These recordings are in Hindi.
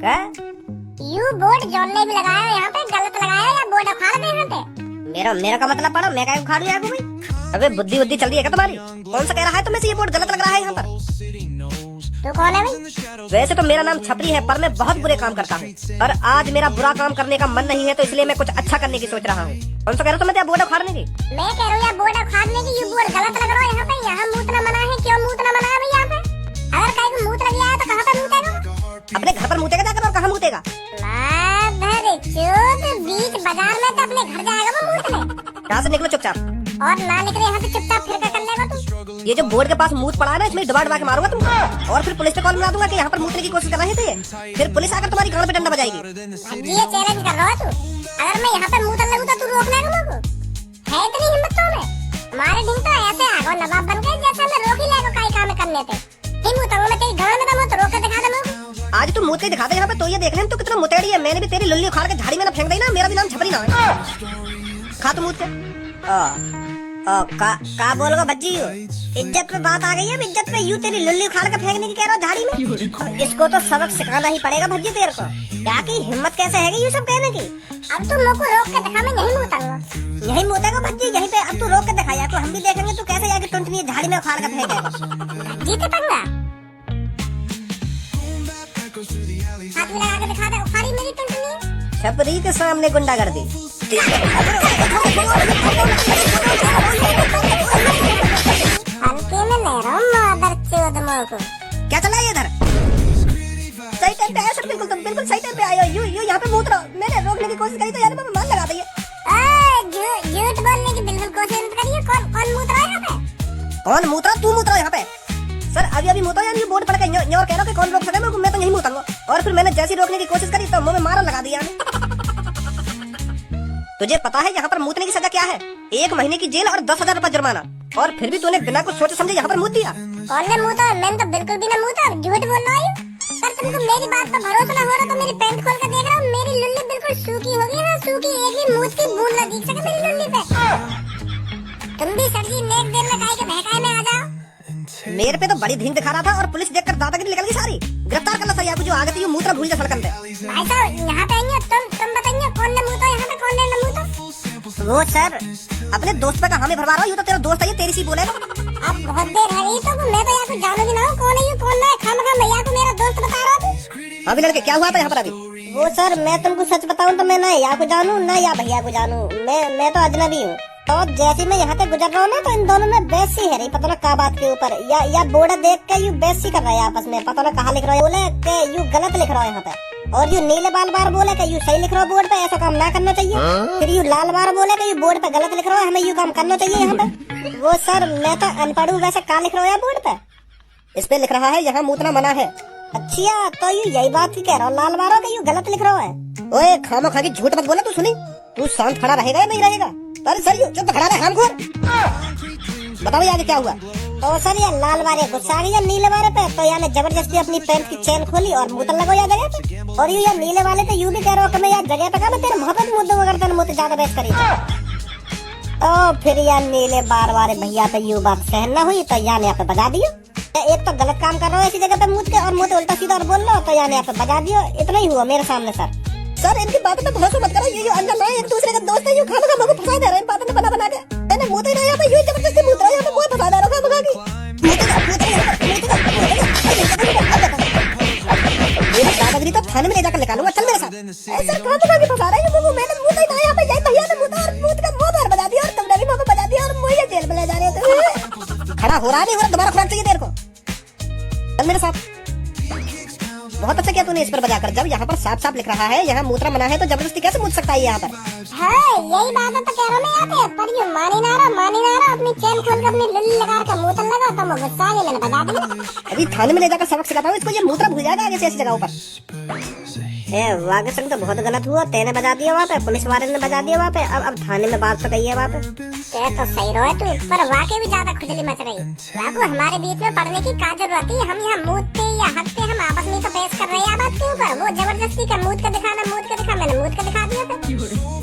क्या? यू बोर्ड जोड़ने भी लगाया यहाँ पे, गलत लगाया या बोर्ड उखाड़ दे यहाँ पे? मेरा का मतलब पढ़ो, मैं क्या उखाड़ू यहाँ को भाई? अबे बुद्धि बुद्धि चल रही है क्या तुम्हारी? कौन सा कह रहा है तुम्हें से ये बोर्ड गलत लग रहा है यहाँ पर? तू कौन है भाई? वैसे तो मेरा नाम छपरी है, पर मैं बहुत बुरे काम करता हूँ और आज मेरा बुरा काम करने का मन नहीं है, तो इसलिए मैं कुछ अच्छा करने की सोच रहा हूँ। कौन सा कह रहा हो तुम्हें बोर्ड उखाड़ने की? मैं कह रहा हूँ यार बोर्ड उखाड़ने की, यू बोर्ड गलत लग रहा है यहाँ पे। यहाँ मूतना मना है, क्यों मूतना मना है भाई यहाँ पे? अगर कहीं को मूत लग गया है तो कहाँ पे मूतेगा? अपने घर पर मूतेगा जाकर, और कहाँ मूतेगा? बीच बाजार में तो अपने घर जाएगा वो मूतने। यहाँ से निकलो चुपचाप, और ना निकले यहाँ से चुपचाप, फिर क्या कर लेगा तू? ये जो बोर्ड के पास मूत पड़ा है ना, इसमें दबा के मारूंगा तुमको, और फिर पुलिस पे कॉल मिला दूंगा कि यहाँ पर मूतने की कोशिश कर रहे थे। फिर पुलिस आकर तुम्हारी गांड पे डंडा बजाएगी। ये चैलेंज कर रहा है तू? अगर मैं यहाँ पे मूतने लगूं तो तू रोक लेगा मेरे को? है इतनी हिम्मत तो में? हमारे दिन तो ऐसे आगो नवाब बन गए जैसे मैं रोक ही लेगा कई काम करने थे। नहीं मूतूंगा मैं तेरी गांड में, तो मैं तो रोक के दिखा दे मेरे को। आज तू मूत के दिखा दे यहाँ पे, तो ये देख ले तू कितना मुतेड़ी है। मैंने भी तेरी लुल्ली उखाड़ के झाड़ी में ना फेंक दी ना, मेरा भी नाम छपरी ना है। खा तू मूत के। का बोलोगा बच्ची? इज्जत पे बात आ गई है, इज्जत पे यू तेरी लुल्ली उखाड़ के फेंकने की कह रहा हो झाड़ी में? इसको तो सबक सिखाना ही पड़ेगा भज्जी तेरे को। क्या की हिम्मत कैसे है ये सब कहने की? अब तू मेरे को रोक के दिखा, मैं नहीं मूतूंगा। यही मूतेगा भज्जी, यहीं पे। अब तू रोक के दिखाया तो हम भी देखेंगे तू कैसे जाके टुंटनी झाड़ी में उखाड़ के फेंकेगा। जीते पंगा हाथ में लगा के दिखा दे, उखाड़ी मेरी टुंटनी। छपरी के सामने गुंडागर्दी। हल्के में ले रहा हूँ मादर चोद मोह को। क्या चला है इधर? सही टाइम पे आया सर, बिल्कुल तुम बिल्कुल सही टाइम पे आए हो। यू यहाँ पे मूत रहा, मैंने रोकने की कोशिश करी तो यार मैं मान लगा दी है। झूठ बोलने की बिल्कुल कोशिश मत करिए। कौन मूत रहा है यहाँ पे? कौन मूत रहा? तू मूत रहा यहाँ पे? सर अभी मूता यार, ये बोर्ड पड़ के न्योर कह रहा कि कौन रोक सके मेरे को, मैं तो यही मूतूंगा। और फिर मैंने जैसी रोकने की कोशिश करी तो मुंह में मारा लगा दिया। तुझे पता है यहाँ पर मूतने की सजा क्या है? 1 महीने की जेल और 10,000 रुपए जुर्माना। और फिर भी तूने बिना कुछ सोचे समझे यहाँ पर मूत दिया। कौन ने मूता? मैंने तो बिल्कुल भी ना मूता। झूठ बोल रहा है। सर तुमको मेरी बात पर भरोसा ना हो रहा तो मेरी पैंट खोल कर देख रहा हूँ। मेरी लुल्ली बिल्कुल सूखी हो गई है, सूखी। एक भी मूत की बूंद ना दिख सके मेरी लुल्ली पे। तुम भी सर जी नेक देर में काहे के बहकाए में आ जाओ। मेरे पे तो बड़ी धीन दिखा रहा था और पुलिस देखकर दादागिरी निकल गई सारी। गिरफ्तार करना सर आपको, जो आगे थी मूत्रा भूल जा सड़कन पे। भाई साहब यहाँ पे आइए, तुम बताइए कौन ने मूता यहाँ पे, कौन ने न मूता? वो सर अपने दोस्त पे कहा में भरवा रहा हूँ। ये तो तेरा दोस्त है, ये तेरी सी बोलेगा। अब बहुत देर है तो मैं तो यहाँ को जानूंगी ना कौन है ये कौन ना है। खामखा भैया को मेरा दोस्त बता रहा था। अभी लड़के क्या हुआ था यहाँ पर अभी? वो सर मैं तुमको सच बताऊँ तो मैं ना या को जानू ना या भैया को जानू। मैं तो अजनबी हूँ। तो जैसे मैं यहाँ पे गुजर रहा हूँ ना, तो इन दोनों में बेइज्जती है रही, पता ना क्या बात के ऊपर। या बोर्ड देख के यू बेइज्जती कर रहे हैं आपस में, पता ना कहाँ लिख रहे हो। बोले कि यू गलत लिख रहा है यहाँ पे, और यू नीले बाल बार बोले कि यू सही लिख रहा हो बोर्ड पे, ऐसा काम ना करना चाहिए। फिर यू लाल बार बोले कि यू बोर्ड पे गलत लिख रहा है, हमें यू काम करना चाहिए यहाँ पे। वो सर मैं तो अनपढ़ हूँ, वैसे कहाँ लिख रहा है बोर्ड पे? इस पे लिख रहा है यहाँ मूतना मना है। अच्छा तो यू यही बात कह रहा हो लाल बारों के, यू गलत लिख रहा है। ओए खामो खा के झूठ मत बोला। तू सुनी, तू शांत खड़ा रहेगा या नहीं रहेगा? अरे सर यू चुप खड़ा रहे हमखोर। बताओ आगे क्या हुआ? तो सर ये लाल बारे गुस्सा आ गया नीले वाले पे, तो यानी जबरदस्ती अपनी पैंट की चेन खोली और मूतन लगो या जगह पे। और ये नीले वाले तो यू भी कह रहा हो कि मैं यार जगह पे मैं तेरे मोहब्बत मुद्दों करता ना मुझे ज्यादा बहस करी। तो फिर यार नीले बार वाले भैया तो यू बात सहन न हुई, तो यानी यहाँ पे बजा दियो। एक तो गलत काम कर रहा हो ऐसी जगह पे मूत के, और मुझे उल्टा सीधा और बोल रहा हो, तो यानी यहाँ पे बजा दियो। इतना ही हुआ मेरे सामने सर। सर इनकी बातों पे भरोसा मत करो, ये अंदर ना एक दूसरे का दोस्त है, यू खाना खा फंसा दे रहे हैं इन बातों में बना के। मैंने मूत ही नहीं यहाँ पे, यू जबरदस्ती मूत रहा है यहाँ पे, मुझे फंसा दे रहा है भगा के। दादागिरी तो थाने में ले जाकर निकालूंगा, चल मेरे साथ। सर कहाँ भगा के फंसा रहे हैं? मैंने मूत ही नहीं यहाँ पे, यही भैया ने मूता और मूत का मुंह पर बजा दिया, और तुमने भी मुंह पे बजा दिया, और मुझे जेल में ले जा रहे थे। खड़ा हो रहा नहीं हो रहा, दोबारा खुराक चाहिए तेरे को, चल मेरे साथ। बहुत अच्छा किया तूने इस पर बजा कर, जब यहाँ पर साफ साफ लिख रहा है यहाँ मूत्रा मना है, तो जबरदस्ती कैसे मूत सकता है यहाँ पर? हाँ यही बात है तो कह रहा मैं यहाँ पे, पर ये मानी ना रहा। अपनी चेन खोल कर अपनी लुल्ली लगा कर मूतन लगा, तो मैं गुस्सा आ गया, मैंने बजा दिया। अभी थाने में ले जाकर सबक सिखाता हूँ इसको, ये मूत्रा भूल जाएगा आगे से ऐसी जगहों पर। वागे संग तो बहुत गलत हुआ, तेने बजा दिया वहाँ पे, पुलिस वाले ने बजा दिया वहाँ पे, अब थाने में बात तो कही है वहाँ पे। तो सही रहो तू, पर वाकई भी ज्यादा खुजली मच रही। वाकई हमारे बीच में पढ़ने की क्या जरूरत है? हम यहाँ मूतते या हंसते, हम आपस में तो बहस कर रहे हैं बात के ऊपर। वो जबरदस्ती का मूत का दिखा, मैंने मूत का दिखा दिया था।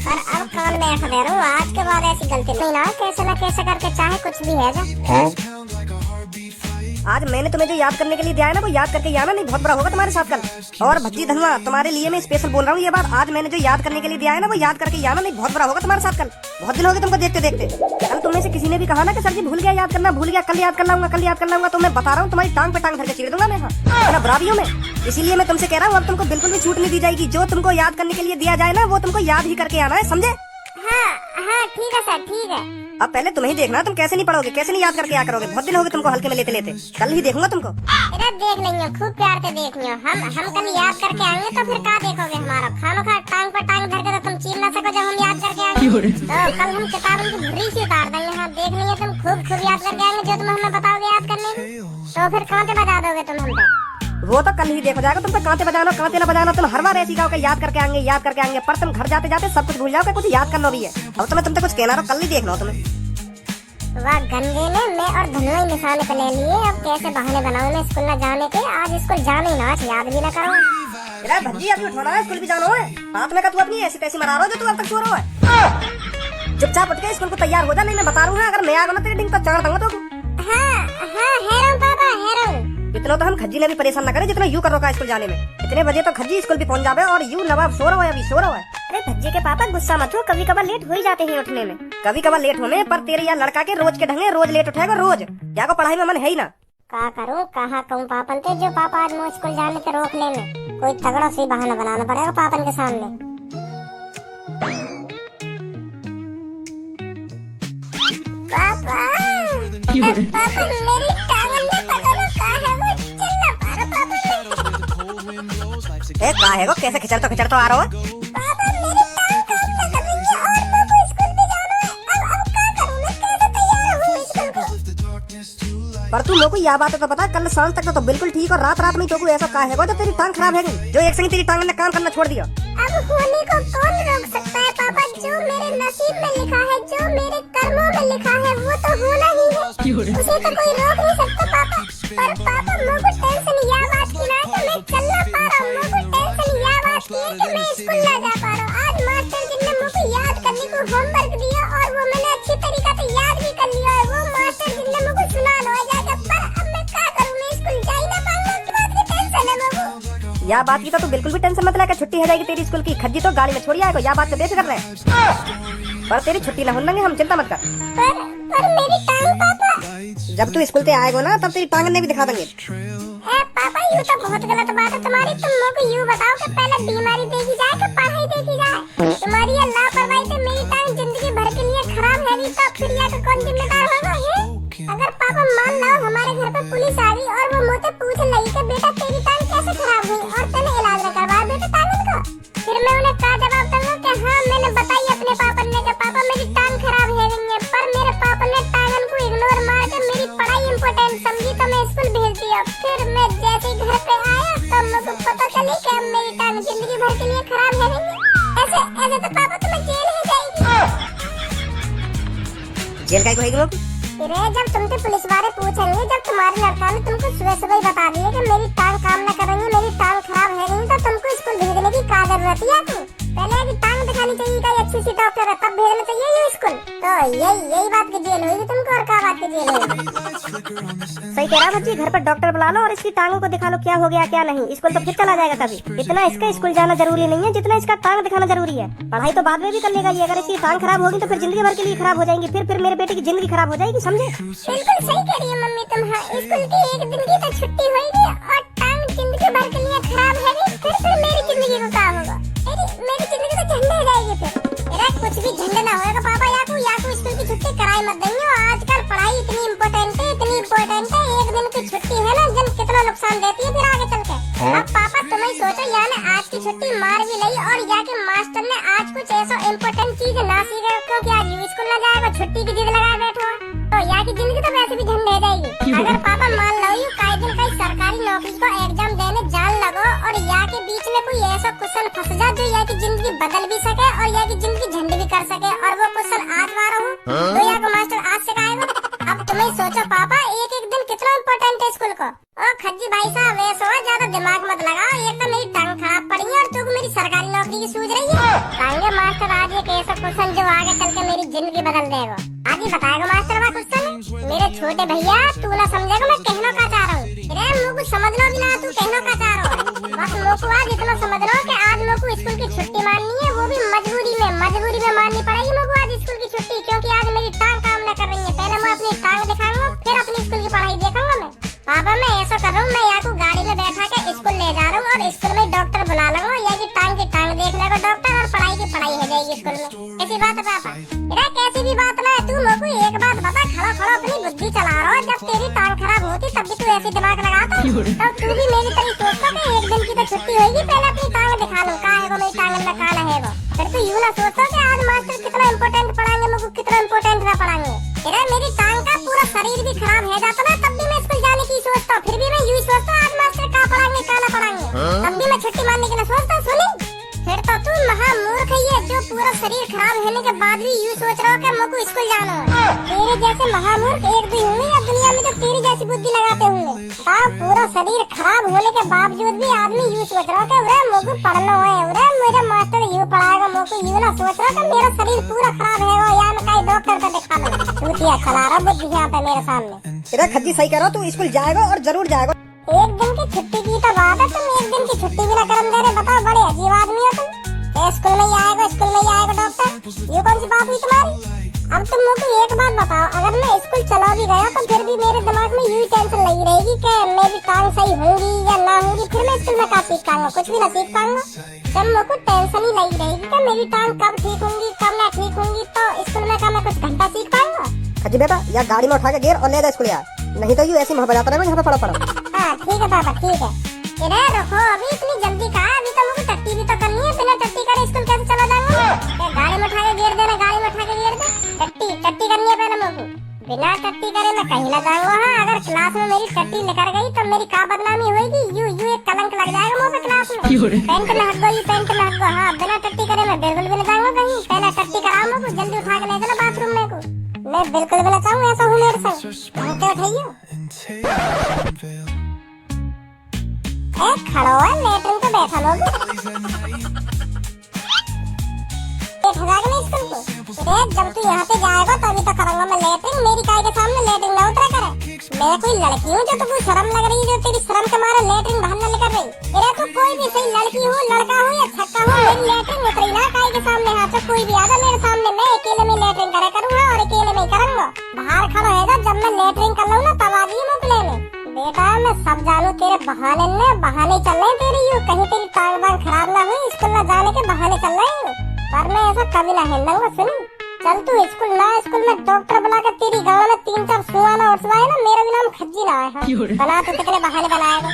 पर अब कान में ऐसा दे रहा हूँ, आज के बाद ऐसी गलती नहीं ना, कैसे ना कैसे करके चाहे कुछ भी है जा। आज मैंने तुम्हें जो याद करने के लिए दिया है ना, वो याद करके आना, नहीं बहुत बुरा होगा तुम्हारे साथ कल। और भज्जी धनुआ, तुम्हारे लिए मैं स्पेशल बोल रहा हूँ ये बात। आज मैंने जो याद करने के लिए दिया है ना, वो याद करके आना, नहीं बहुत बुरा होगा तुम्हारे साथ कल। बहुत दिन हो गए तुमको देखते देखते। कल तुम में से किसी ने भी कहा ना कि सर जी भूल गया याद करना, भूल गया, कल याद कर लाऊंगा, कल याद कर लाऊंगा। तो मैं बता रहा हूँ तुम्हारी टांग पे टांग धर के चीर दूंगा मैं। हाँ बुरा भी हूँ मैं, इसीलिए मैं तुमसे कह रहा हूँ अब तुमको बिल्कुल भी छूट नहीं दी जाएगी। जो तुमको याद करने के लिए दिया जाए ना, वो तुमको याद ही करके आना है, समझे? हाँ ठीक है सर, ठीक है। अब पहले तुम्हें ही देखना तुम कैसे नहीं पढ़ोगे, कैसे नहीं याद करके क्या करोगे। बहुत दिन हो गए तुमको हल्के में लेते लेते, कल ही देखूंगा तुमको। अरे देख लेंगे, खूब प्यार से देख लियो। हम कल याद करके आएंगे तो फिर क्या देखोगे हमारा? खामोखा टांग पर टांग धर के तो तुम चीर ना सको जब हम याद करके आएंगे। तो कल हम किताब की भरी सी उतार देंगे। हाँ देख लेंगे, तुम खूब याद करके आएंगे जो तुम हमें बताओगे याद करने की। तो फिर कांटे बजा दोगे तुम हम पे? वो तो कल ही देखो जाएगा। तुम तो कांटे बजाना कांटे ना बजाना, तुम हर बार ऐसी कहो कि याद करके आएंगे, याद करके आएंगे, पर तुम घर जाते जाते सब कुछ भूल जाओगे, कुछ याद करना भी है। अब तुम्हें तुम तो कुछ कहना, कल ही देखना हो तुम्हें। वाह गंदे ने मैं और धनुआ निशाने पे ले लिए। अब कैसे बहाने बनाऊं मैं स्कूल न जाने के? आज स्कूल जाने ही ना, आज याद भी ना करो। अरे भज्जी अभी उठना है, स्कूल भी जाना है। हाथ में का तू अपनी ऐसी तैसी मरा रहा हो जो तू अब तक सो रहा है। चुपचाप उठ के स्कूल को तैयार हो जा, नहीं मैं बता रहा हूँ अगर मैं आ गया ना तेरे डिंग तो चढ़ दूंगा तो। हाँ हेरो पापा हेरो। इतना तो हम खज्जी ने भी परेशान न करे जितना यू कर रखा है स्कूल जाने में। इतने बजे तो खज्जी स्कूल भी पहुंच जावे और यू नवाब सो रहा है, अभी सो रहा है। अरे भज्जी के पापा गुस्सा मत हो, कभी कभार लेट हो ही जाते हैं उठने में। कभी कभार लेट होने पर तेरे या लड़का के रोज के ढंगे रोज लेट उठेगा रोज। क्या को पढ़ाई में मन है ही ना। क्या करूँ कहाँ कहूँ पापन ते, जो पापा आज मैं स्कूल जाने से रोक ले में। कोई तगड़ा सी बहाना बनाना पड़ेगा पापन के सामने। पापा पापा मेरी टांग में पता नहीं क्या है, वो चल ना पा रहा पापा। ए का है वो, कैसे खिचड़ तो आ रहा है। पापा मेरी टांग काम ना कर रही है और मैं को स्कूल भी जाना है। अब क्या करूँ मैं, कैसे तैयार हूँ स्कूल को? पर तू लोगों को यह बात तो पता, कल शाम तक तो बिल्कुल ठीक और रात में तो ऐसा का है वो जो तेरी टांग खराब है गई, जो एक संग तेरी टांग ने काम करना छोड़ दिया। अब होने को कौन रोक सकता है पापा? जो मेरे नसीब में लिखा है, जो मेरे कर्मों में लिखा है, वो तो होना ही है। उसे तो कोई रोक नहीं सकता पापा। पर पापा मुझे टेंशन यह बात की ना कि मैं चल ना पा रहा हूँ। मुझे टेंशन यह बात की है कि मैं स्कूल ना जा पा रहा हूँ। आज मास्टर जी ने मुझे याद करने को होमवर्क दिया और वो मैंने अच्छी तरीके से याद भी कर लिया है। वो मास्टर जी ने मुझे सुना लो जाकर, पर अब मैं क्या करूँ? मैं स्कूल जा ही ना पाऊंगा, इस बात की टेंशन है मुझे। यह बात की तो तू बिल्कुल भी टेंशन मत ले, छुट्टी हो जाएगी तेरी स्कूल की। खज्जी तो गाड़ी में छोड़ी आएगा, यह बात तो बेफिक्र रहे। पर तेरी छुट्टी ना होने हम चिंता मत कर। पर मेरी टांग पापा, जब तू स्कूल से आएगा ना तब तेरी टांग ने भी दिखा देंगे। पापा यू तो बहुत गलत बात है तुम्हारी। तुम लोग को यूँ बताओ कि पहले बीमारी देखी जाए कि पढ़ाई देखी जाए? तुम्हारी ये लापरवाही से मेरी टांग जिंदगी भर के लिए खराब है। तो फिर यह तो कौन जिम्मेदार होगा? अगर पापा मान लो हमारे घर पे पुलिस आ गई और वो मुझसे पूछने लगी कि बेटा तेरी टांग कैसे खराब हुई और तूने इलाज न करवाया बेटा टांग का, फिर मैं उन्हें क्या जवाब दूंगा कि हाँ मैंने बताई अपने पापा ने कि पापा मेरी टांग खराब है गई है। पर मेरे पापा ने टांगन को इग्नोर मार के मेरी पढ़ाई इम्पोर्टेंट समझी तो मैं स्कूल भेज दिया। फिर मैं जैसे ही घर पे आया तब मुझे पता चली कि अब मेरी टांग जिंदगी भर के लिए खराब है गई है। ऐसे तो पापा तुम्हें जेल ही जाएगी। जेल का होगी लोग? रे जब तुमसे पुलिस वाले पूछेंगे, जब तुम्हारे लड़का ने तुमको सुबह सुबह ही बता दिया कि मेरी टांग काम न कर रही है, मेरी टांग खराब है गई, तो तुमको स्कूल भेजने की क्या जरूरत है? तू पहले की टांग दिखानी चाहिए कि अच्छी सी डॉक्टर है, तब भेजना चाहिए ये स्कूल। तो यही बात की जेल होगी तुमको, और क्या बात की जेल होगी? सही कह रहा भज्जी, घर पर डॉक्टर बुला लो और इसकी टांगों को दिखा लो क्या हो गया क्या नहीं। स्कूल तो फिर चला जाएगा कभी। इतना इसका स्कूल जाना जरूरी नहीं है जितना इसका टांग दिखाना जरूरी है। पढ़ाई तो बाद में भी कर लेगा ये, अगर इसकी टांग खराब होगी तो फिर जिंदगी भर के लिए खराब हो जाएंगी। फिर मेरे बेटे की जिंदगी खराब हो जाएगी, समझे? बिल्कुल सही कह रही है मम्मी तुम। हाँ स्कूल की एक दिन की तो छुट्टी होगी और टांग जिंदगी भर के लिए खराब है गई, फिर मेरी जिंदगी को क्या होगा? मेरी जिंदगी तो झंडे हो जाएगी फिर। कुछ भी झंडे ना होगा पापा। याकू स्कूल की छुट्टी कराई मत देंगे। आजकल पढ़ाई इतनी इम्पोर्टेंट है, इतनी इम्पोर्टेंट है। एक दिन की छुट्टी है ना जन कितना नुकसान देती है फिर आगे चल के। अब पापा तुम ही सोचो, याने आज की छुट्टी मार भी ली और या के मास्टर ने आज कुछ ऐसा इम्पोर्टेंट चीज ना सीखे क्योंकि आज यू स्कूल ना जाएगा, छुट्टी की जिद लगाए बैठो, तो या की जिंदगी तो वैसे भी झंडे हो जाएगी। अगर पापा मान लो यू कई दिन कई सरकारी नौकरी को एग्जाम देने जान लगो और या के बीच में कोई ऐसा क्वेश्चन फंस जाए जो या की जिंदगी बदल भी सके और या की जिंदगी झंडे भी कर सके, और वो क्वेश्चन आज मारो तो या को मास्टर आज सिखाएगा। अब तुम ही सोचो पापा, एक एक दिन कितना इम्पोर्टेंट है स्कूल को। ओ खज्जी भाई साहब ऐसा ज्यादा दिमाग मत लगाओ। एक तो मेरी टांग खराब पड़ी है और तू मेरी सरकारी नौकरी की सूझ रही है। कहेंगे मास्टर आज एक ऐसा क्वेश्चन जो आगे चल के मेरी जिंदगी बदल देगा। आज ही बताएगा मास्टर वो क्वेश्चन। मेरे छोटे भैया तू ना समझेगा मैं कहना क्या चाह का चारो है। बस मोको आज इतना समझ लो कि आज मोको स्कूल की छुट्टी माननी है, वो भी मजबूरी में माननी पड़ेगी मोको आज स्कूल की छुट्टी, क्योंकि आज मेरी टांग काम न कर रही है। पहले मैं अपनी टांग दिखाऊंगा, फिर अपनी स्कूल की पढ़ाई देखूंगा मैं। पापा मैं ऐसा कर रहा हूँ, मैं यहाँ को गाड़ी में बैठा के स्कूल ले जा रहा हूँ और स्कूल में डॉक्टर बुला लूंगा, या की टांग देख लेगा डॉक्टर और पढ़ाई की पढ़ाई हो जाएगी स्कूल में। ऐसी बात है पापा? अरे कैसी भी बात ना है, तू मोको एक बात बता, खड़ा खड़ा अपनी बुद्धि चला रहा है। जब तेरी टांग खराब होती तब भी तू ऐसी दिमाग लगाता, तब तू भी मेरी तरह सोचता कि एक दिन की तो छुट्टी होगी, पहले अपनी टांग दिखा लूं, कहाँ है वो मेरी टांग में, कहाँ है वो। फिर तू यूं ना सोचता कि आज मास्टर कितना इम्पोर्टेंट पढ़ाएंगे, मुझको कितना इम्पोर्टेंट ना पढ़ाएंगे। अरे मेरी टांग का पूरा शरीर भी खराब है जाता ना, तब भी मैं स्कूल जाने की सोचता हूँ, फिर भी मैं यूं सोचता आज मास्टर कहाँ पढ़ाएंगे कहाँ ना पढ़ाएंगे, तब भी मैं छुट्टी मारने के लिए सोचता। सुनी, फिर तो तू महामूर्ख ही है जो पूरा शरीर खराब होने के बाद भी यूं सोच रहा हो कि मुझको स्कूल जाना है। तेरे जैसे महामूर्ख एक भी होंगे या दुनिया में जो तेरी जैसी बुद्धि लगाते होंगे। पूरा शरीर खराब होने के बावजूद भी आदमी यूं सोच रहा है कि मुझको पढ़ना है, मेरा मास्टर यूं पढ़ाएगा, मुझको यूं ना सोच रहा कि मेरा शरीर पूरा खराब है या मैं कहीं डॉक्टर को दिखा लूं। तू क्या चला रहा बुद्धि यहाँ पे मेरे सामने? इधर खज्जी सही कह रहा, तू स्कूल जाएगा और जरूर जाएगा। एक दिन की छुट्टी की तो बात है, तुम एक दिन की छुट्टी भी ना करम दे रहे, बताओ बड़े अजीब आदमी हो तुम। स्कूल में ही आएगा डॉक्टर, ये कौन सी बात हुई तुम्हारी? अब तुम मुझको एक बात बताओ, अगर मैं स्कूल चला भी गया तो फिर भी मेरे दिमाग में यही टेंशन लगी रहेगी कि मेरी टांग सही होंगी या ना होंगी, फिर मैं स्कूल में क्या सीख पाऊंगा, कुछ भी ना सीख पाऊंगा। जब मुझको टेंशन ही लगी रहेगी कि मेरी टांग कब ठीक होंगी कब ना ठीक होंगी, तो स्कूल में क्या मैं कुछ घंटा सीख पाऊंगा? खज्जी बेटा, या गाड़ी में उठा के गेर और ले जा स्कूल यार, नहीं तो यूं ऐसी मुँह बजाता रहेगा यहाँ पे पड़ा। हाँ ठीक है पापा ठीक है। इधर रखो, अभी इतनी जल्दी कहा, अभी तो मुझको टट्टी भी तो करनी है, बिना टट्टी करे स्कूल कैसे चला जाऊंगा? गाड़ी में उठा के गेर देना, गाड़ी में उठा के गेर दे, टट्टी करनी है पहले मुझको, बिना टट्टी करे मैं कहीं ना जाऊंगा। हाँ अगर क्लास में मेरी टट्टी निकल गई तो मेरी क्या बदनामी होगी, यूं एक कलंक लग जाएगा मुझे क्लास में। पेंट में हट गई, पेंट में हट गई। हाँ बिना टट्टी करे मैं बिल्कुल भी ना जाऊंगा कहीं, पहले टट्टी कराओ मुझको, जल्दी उठा के ले चलो बाथरूम में को, मैं बिल्कुल भी ना चाहूँ ऐसा हूँ मेरे संग। उठाइए खड़ा हुआ लेटरिन पे बैठा लोग, स्कूल को जब तू यहाँ पे जाएगा तभी तो करूंगा मैं लेटरिन, मेरी काय के सामने लेटरिन ना उतरा करे। मैं कोई लड़की हूँ जो तुमको शर्म लग रही है, जो तेरी शर्म के मारे लेटरिन बाहर न निकल रही। अरे तू कोई भी सही लड़की हो, लड़का हो या छक्का हो, मेरी लेटरिन उतरी ना काय के सामने, हाँ तो कोई भी आजा मेरे सामने, मैं अकेले में लेटरिन करे करूँगा और अकेले में करूँगा। बाहर खड़ा रहेगा, जब मैं लेटरिन कर लूँ ना तब आ जाइए मुझे लेने। बेटा मैं सब जानू, तेरे बहाने चल रहे तेरी, यूं कहीं तेरी टांग बांग खराब ना हुई, स्कूल ना जाने के बहाने चल रहे हैं, पर मैं ऐसा कभी ना हिलूंगा। सुनी, चल तू स्कूल ना, स्कूल में डॉक्टर बुला के तेरी गाँव में 3-4 सुहाना उठवाए ना, मेरा भी नाम खज्जी ना है। बना तो कितने बहाने बनाएगा।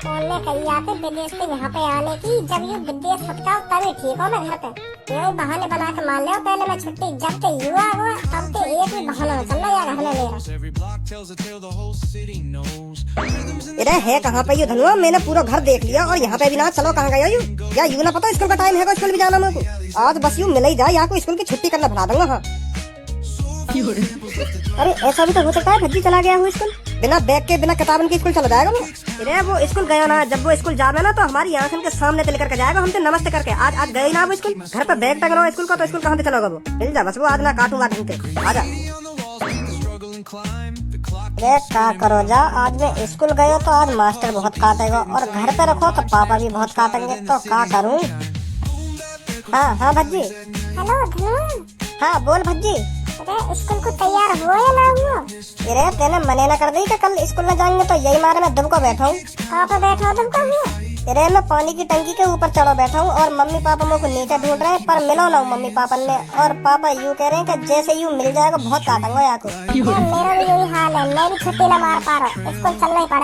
कौन ने कही आते विदेश से यहाँ पे आने की, जब ये विदेश फटकाओ तभी ठीक हो मैं घर पे। ये बहाने बना के मान ले, पहले मैं छुट्टी जब ते युवा हुआ तब ते एक भी बहाना चल रहा यार घर मेरा। अरे है कहाँ पे ये धनुआ, मैंने पूरा घर देख लिया और यहाँ पे भी ना, चलो कहाँ गया यूं, या यूं ना पता स्कूल का टाइम है, स्कूल भी जाना मेरे को, आज बस यूं मिल ही जाए, यहाँ को स्कूल की छुट्टी करना भुला दूंगा। हाँ अरे ऐसा भी तो हो सकता है खज्जी चला गया हूँ स्कूल, बिना बैग के बिना किताबन के स्कूल चला जाएगा वो। अरे वो स्कूल गया ना, जब वो स्कूल जावे ना तो हमारी आंखों के सामने लेकर के जाएगा, हमसे नमस्ते करके। आज गए ना वो स्कूल, घर पे बैग टंग रहा स्कूल का, तो स्कूल कहाँ से चलोगा वो, मिल जा बस वो, आज ना काटूंगा ढंग से, आजा। अरे क्या करो जा, आज मैं स्कूल गया तो आज मास्टर बहुत काटेगा, और घर पे रखो तो पापा भी बहुत काटेंगे, तो क्या करूँ। हाँ भज्जी। हेलो धनु। हाँ बोल भज्जी। अरे स्कूल को तैयार हुआ या ना हुआ? अरे तेने मने ना कर दी कि कल स्कूल में जाएंगे, तो यही मारे मैं दुबको बैठा हूँ। कहाँ पे बैठा हो, दुबको हुआ? अरे मैं पानी की टंकी के ऊपर चढ़ो बैठा हूँ, और मम्मी पापा मुझको नीचे ढूंढ रहे हैं, पर मिलो ना मम्मी पापा ने, और पापा यूँ कह रहे हैं कि जैसे यूँ मिल जाएगा बहुत काटूंगा यहाँ को। मेरा भी यही हाल है, मैं भी छुट्टी ना मार पा रहा हूँ, स्कूल चलना ही पड़ा।